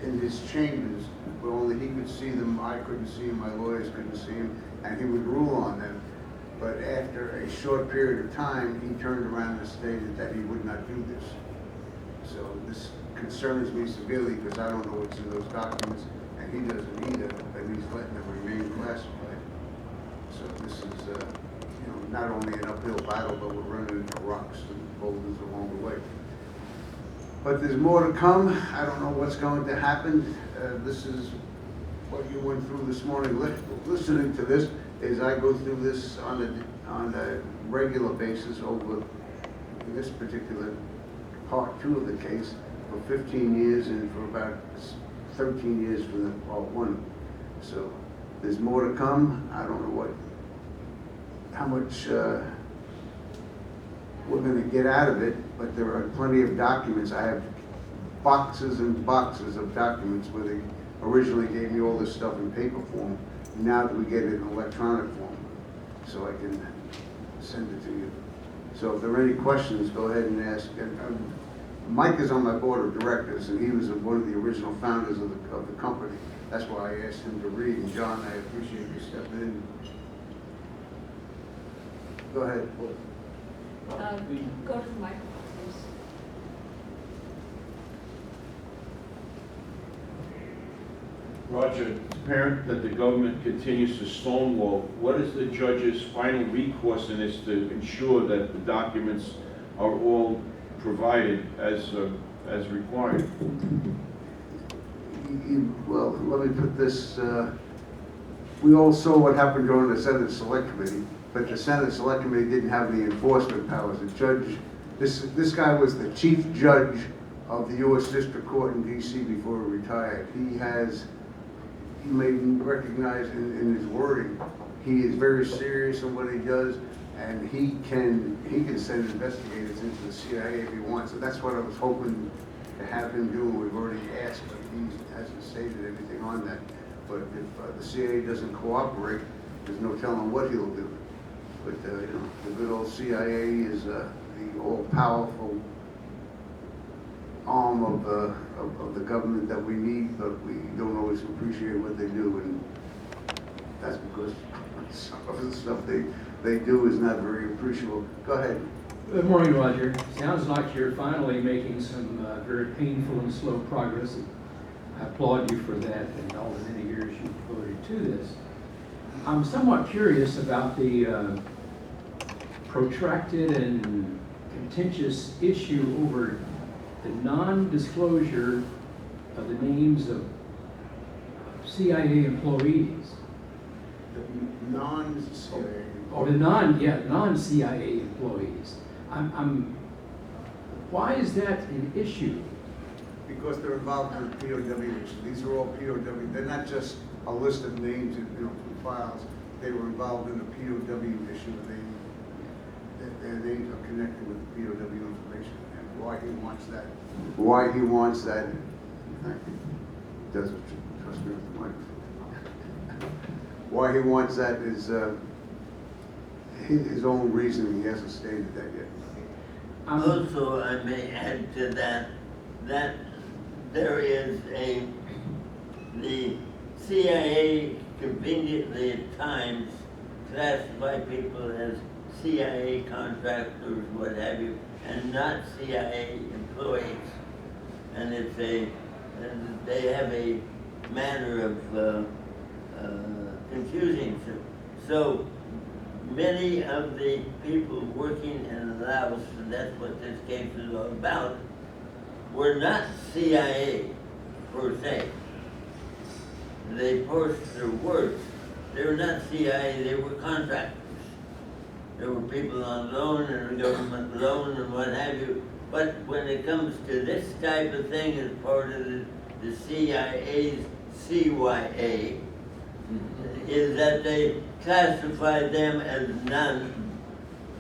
in his chambers, where only he could see them, I couldn't see them, my lawyers couldn't see them, and he would rule on them. But after a short period of time, he turned around and stated that he would not do this. So this concerns me severely because I don't know what's in those documents, and he doesn't either, and he's letting them remain classified. So this is, you know, not only an uphill battle, but we're running into rocks and boulders along the way. But there's more to come. I don't know what's going to happen. This is what you went through this morning. Listening to this is I go through this on a regular basis over this particular part 2 of the case for 15 years and for about 13 years for the part 1. So there's more to come. I don't know how much we're going to get out of it, but there are plenty of documents. I have boxes and boxes of documents where they originally gave me all this stuff in paper form. Now that we get it in electronic form, so I can send it to you. So if there are any questions, go ahead and ask. Mike is on my board of directors, and he was one of the original founders of the company. That's why I asked him to read. And John, I appreciate you stepping in. Go ahead. Go to the microphone, please. Roger, it's apparent that the government continues to stonewall. What is the judge's final recourse in this to ensure that the documents are all provided as required? Well, let me put this, we all saw what happened during the Senate Select Committee, but the Senate Select Committee didn't have any enforcement powers. The judge, this guy was the chief judge of the U.S. District Court in D.C. before he retired. He made him recognize in his wording, he is very serious in what he does, and he can send investigators into the CIA if he wants. So that's what I was hoping to have him do, and we've already asked, but he hasn't stated anything on that. But if the CIA doesn't cooperate, there's no telling what he'll do. But you know, the good old CIA is the all-powerful arm of the government that we need, but we don't always appreciate what they do, and that's because some of the stuff they do is not very appreciable. Go ahead. Good morning, Roger. Sounds like you're finally making some very painful and slow progress. I applaud you for that and all the many years you've devoted to this. I'm somewhat curious about the protracted and contentious issue over the non-disclosure of the names of CIA employees. The non-CIA. Or the non-CIA employees. Why is that an issue? Because they're involved in the POW issue. These are all POW. They're not just a list of names in files. They were involved in the POW issue. Their names are connected with the POW information, and why he wants that. Why he wants that. Doesn't trust me with the microphone. Why he wants that is his own reason. He hasn't stated that yet. Also, I may add to that there is the CIA conveniently at times classify people as CIA contractors, what have you, and not CIA employees. And they have a manner of confusing them. So many of the people working in Laos, and that's what this case is all about, were not CIA per se. They parsed their words. They were not CIA, they were contractors. There were people on loan and government loan and what have you. But when it comes to this type of thing as part of the CIA's CYA, is that they classified them as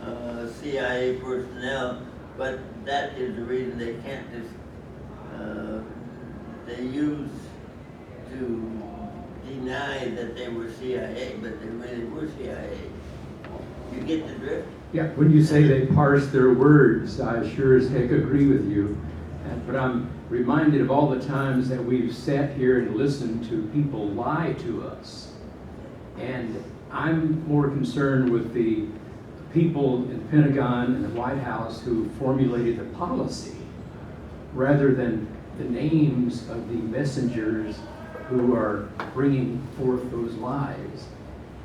non-CIA personnel, but that is the reason they can't just, they use to deny that they were CIA, but they really were CIA. You get the drift? Yeah, when you say they parse their words, I sure as heck agree with you. But I'm reminded of all the times that we've sat here and listened to people lie to us. And I'm more concerned with the people in the Pentagon and the White House who formulated the policy, rather than the names of the messengers who are bringing forth those lies.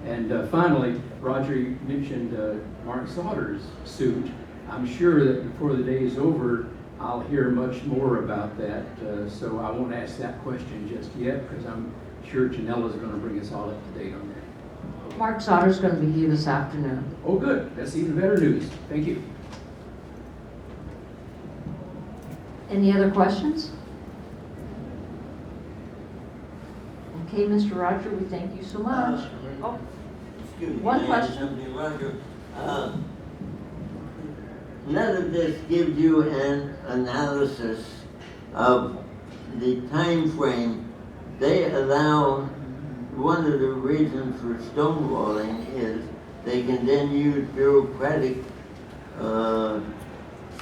And finally, Roger, you mentioned Mark Sauter's suit. I'm sure that before the day is over, I'll hear much more about that. So I won't ask that question just yet, because I'm sure Janella's going to bring us all up to date on that. Mark Sauter's going to be here this afternoon. Oh, good. That's even better news. Thank you. Any other questions? Okay, Mr. Roger, we thank you so much. Oh, Excuse me. One may I add question. something, Roger? None of this gives you an analysis of the time frame. They allow, one of the reasons for stonewalling is they can then use bureaucratic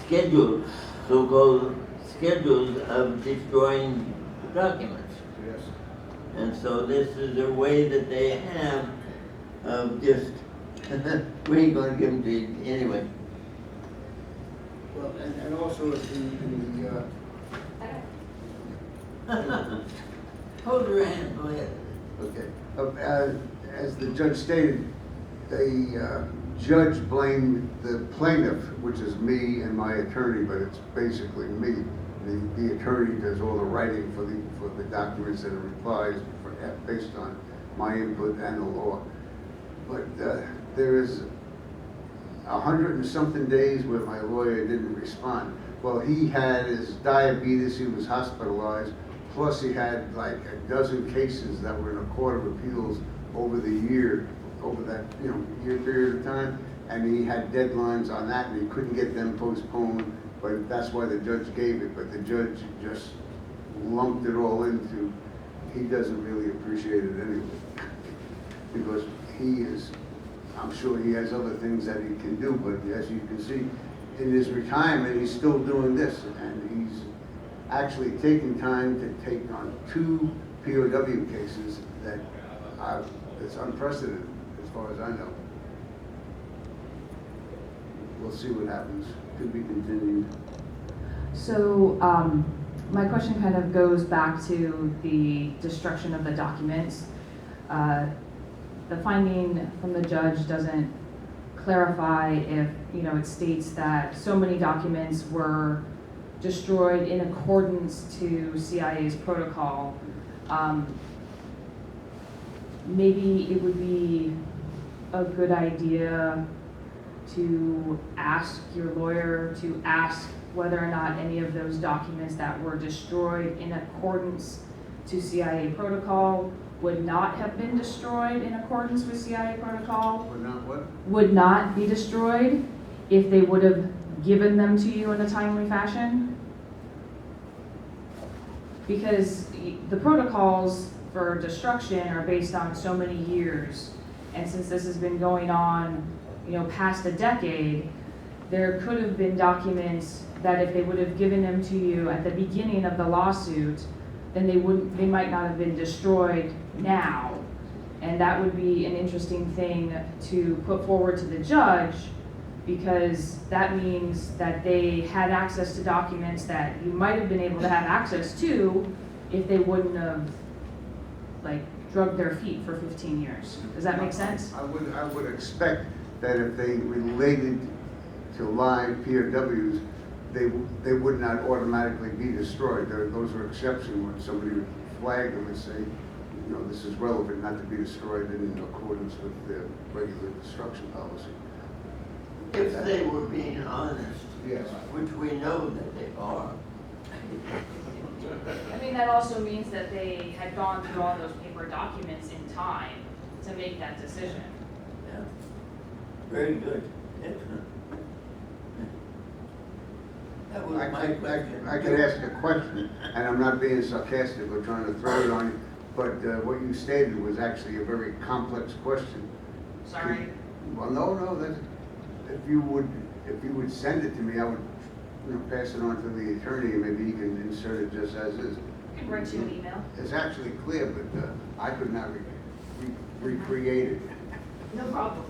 schedules, so-called schedules of destroying documents. Yes. And so this is a way that they have of just, we ain't gonna give them to you anyway. Well, and also Hold your hand, go ahead. okay, as the judge stated, the judge blamed the plaintiff, which is me and my attorney, but it's basically me. The attorney does all the writing for the documents and replies based on my input and the law. But there is 100 and something days where my lawyer didn't respond. Well, he had his diabetes, he was hospitalized, plus he had like a dozen cases that were in a court of appeals over the year, over that year period of time, and he had deadlines on that, and he couldn't get them postponed. But that's why the judge gave it. But the judge just lumped it all into. He doesn't really appreciate it anyway, because he is. I'm sure he has other things that he can do. But as you can see, in his retirement, he's still doing this, and he's actually taking time to take on 2 POW cases that it's unprecedented as far as I know. We'll see what happens. Could be continued. So my question kind of goes back to the destruction of the documents. The finding from the judge doesn't clarify if, it states that so many documents were destroyed in accordance to CIA's protocol. Maybe it would be a good idea to ask your lawyer to ask whether or not any of those documents that were destroyed in accordance to CIA protocol would not have been destroyed in accordance with CIA protocol. Or not what? Would not be destroyed if they would have given them to you in a timely fashion. Because the protocols for destruction are based on so many years, and since this has been going on past a decade, there could have been documents that if they would have given them to you at the beginning of the lawsuit, then they might not have been destroyed now. And that would be an interesting thing to put forward to the judge, because that means that they had access to documents that you might have been able to have access to if they wouldn't have drugged their feet for 15 years. Does that make sense? I would expect that if they related to live POWs, they would not automatically be destroyed. Those are exceptions when somebody would flag them and say, this is relevant not to be destroyed in accordance with the regular destruction policy. If they were being honest, Yes. which we know that they are. I mean, that also means that they had gone through all those paper documents in time to make that decision. Yeah. Very good. Excellent. That was my question. I could ask a question, and I'm not being sarcastic or trying to throw it on you, but what you stated was actually a very complex question. Sorry. Well, no, if you would send it to me, I would pass it on to the attorney, and maybe he can insert it just as is. I can write you an email. It's actually clear, but I could not recreate it. No problem.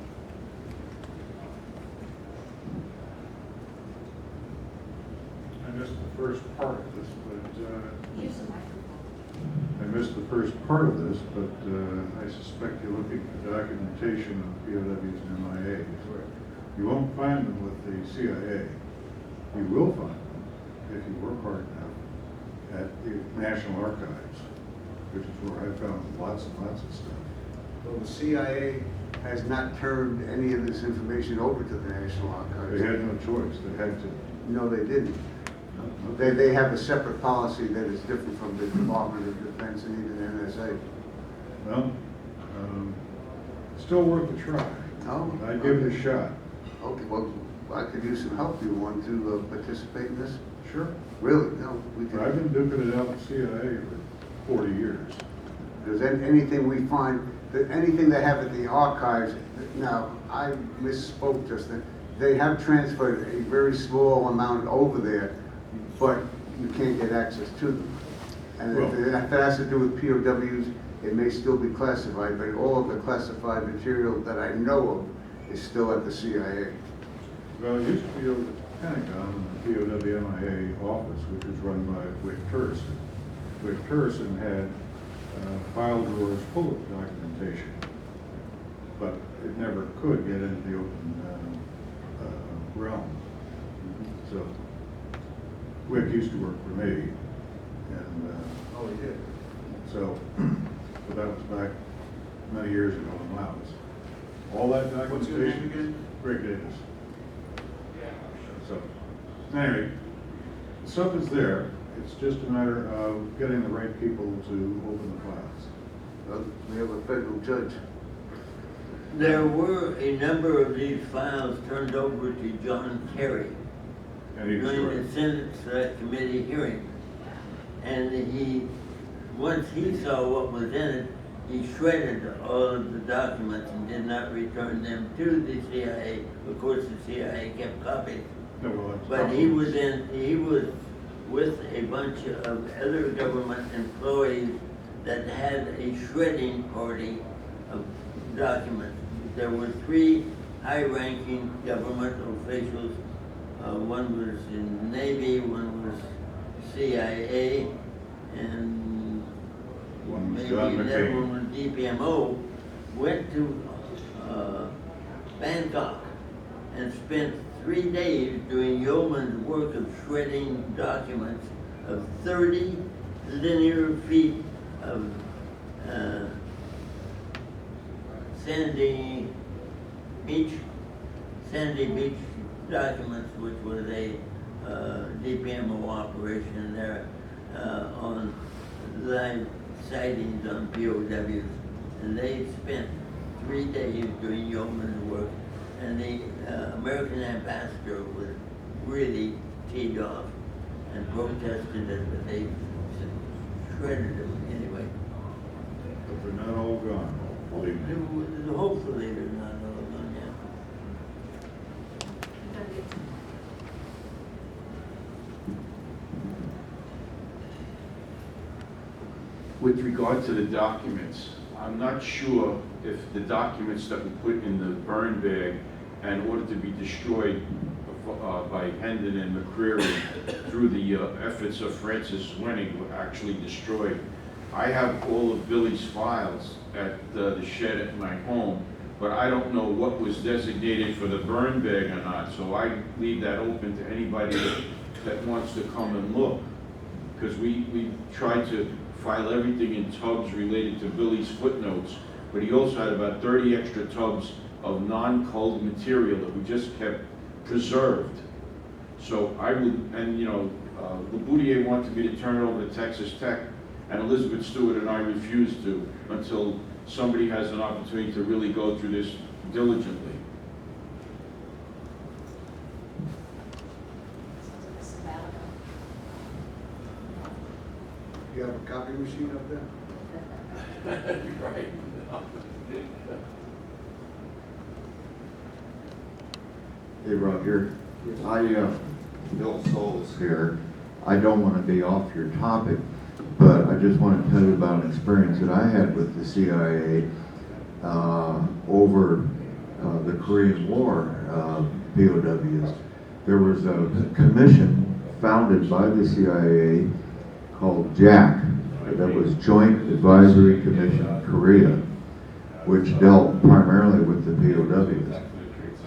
I missed the first part of this, but, Use the microphone. I missed the first part of this, but, I suspect you're looking for documentation of POWs and MIAs. You won't find them with the CIA. You will find them, if you work hard enough, at the National Archives, which is where I found lots and lots of stuff. Well, the CIA has not turned any of this information over to the National Archives. They had no choice, they had to. No, they didn't. They have a separate policy that is different from the Department of Defense and even NSA. Well, still worth a try. Oh, I'd give it a shot. Okay, well, I could use some help. Do you want to participate in this? Sure. Really? No, we But I've can. been duking it out with CIA for 40 years. Because anything we find, anything they have at the archives, now, I misspoke just then. They have transferred a very small amount over there, but you can't get access to them. And if it has to do with POWs, it may still be classified, but all of the classified material that I know of is still at the CIA. Well, it used to be over the Pentagon, the POW-MIA office, which was run by Wick Turson. Wick Turson had file drawers full of documentation, but it never could get into the open realm. So Wick used to work for me, and Oh, he did? so, but that was back many years ago in Laos. All that documentation. What's your name again? Greg Davis. So, anyway, the stuff is there. It's just a matter of getting the right people to open the files. Well, we have a federal judge. There were a number of these files turned over to John Kerry And he during destroyed the it. Senate Select Committee hearing. And once he saw what was in it, he shredded all of the documents and did not return them to the CIA. Of course, the CIA kept copies. No, well, that's But he was with a bunch of other government employees that had a shredding party of documents. There were 3 high-ranking government officials. One was in the Navy, one was CIA, and One was maybe John another McCain. one was DPMO, went to Bangkok and spent 3 days doing yeoman's work of shredding documents of 30 linear feet of sandy beach documents, which was a DPMO operation there on live sightings on POWs. And they spent 3 days doing yeoman's work. And the American ambassador was really teed off and protested it, but they shredded him anyway. But they're not all gone, believe me. Hopefully they're not all gone yet. With regard to the documents, I'm not sure if the documents that were put in the burn bag and ordered to be destroyed by Hendon and McCreary through the efforts of Francis Wenning were actually destroyed. I have all of Billy's files at the shed at my home, but I don't know what was designated for the burn bag or not, so I leave that open to anybody that wants to come and look. Because we tried to file everything in tubs related to Billy's footnotes, but he also had about 30 extra tubs of non-culled material that we just kept preserved. So I would, and Laboutier wanted me to turn it over to Texas Tech, and Elizabeth Stewart and I refused to until somebody has an opportunity to really go through this diligently. You have a copy machine up there? Right. Hey, Rob here. Bill Souls here. I don't want to be off your topic, but I just want to tell you about an experience that I had with the CIA over the Korean War POWs. There was a commission founded by the CIA called JAC, that was Joint Advisory Commission Korea, which dealt primarily with the POWs.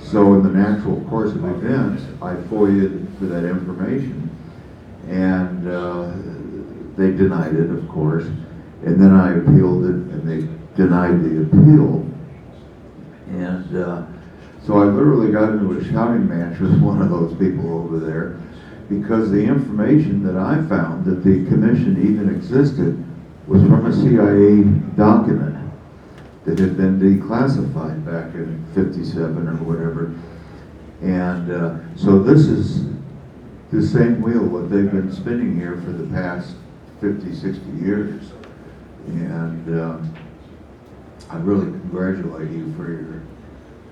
So in the natural course of events, I FOIA'd for that information, and they denied it, of course, and then I appealed it, and they denied the appeal. And so I literally got into a shouting match with one of those people over there, because the information that I found that the commission even existed was from a CIA document that had been declassified back in '57 or whatever. And so this is the same wheel that they've been spinning here for the past 50, 60 years. And I really congratulate you for your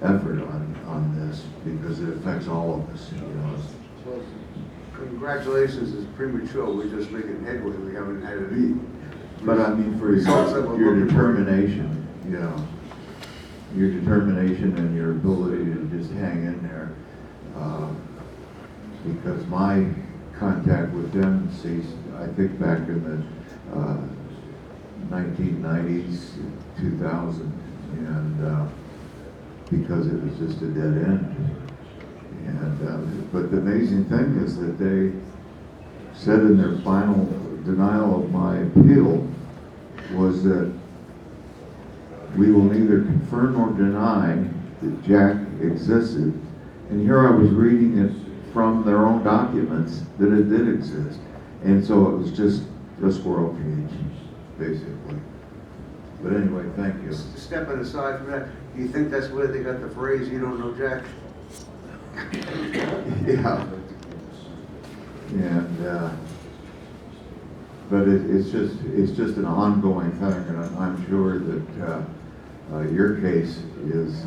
effort on this, because it affects all of us, you know. Well, congratulations is premature, we're just making headway, we haven't had a meeting. But I mean, for Results that we're your looking for. determination, you know, your determination and your ability to just hang in there. Because my contact with them ceased, I think, back in the 1990s, 2000, and because it was just a dead end. And but the amazing thing is that they said in their final denial of my appeal was that we will neither confirm nor deny that Jack existed. And here I was reading it from their own documents that it did exist. And so it was just a squirrel cage, basically. But anyway, thank you. Stepping aside from that, do you think that's where they got the phrase, "You don't know Jack"? Yeah. And but it's just an ongoing thing, and I'm sure that your case is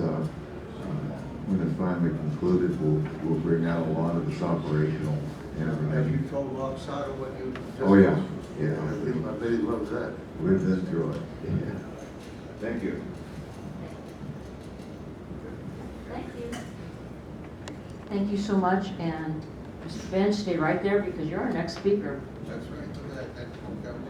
when it's finally concluded, will bring out a lot of this operational Have you information. told Bob Sada what you just? Oh, yeah. Yeah. I bet he loves that. We've been through it. Yeah. Thank you. Thank you. Thank you so much, and Mr. Benge, stay right there because you're our next speaker. That's right, look at that, that's what got me.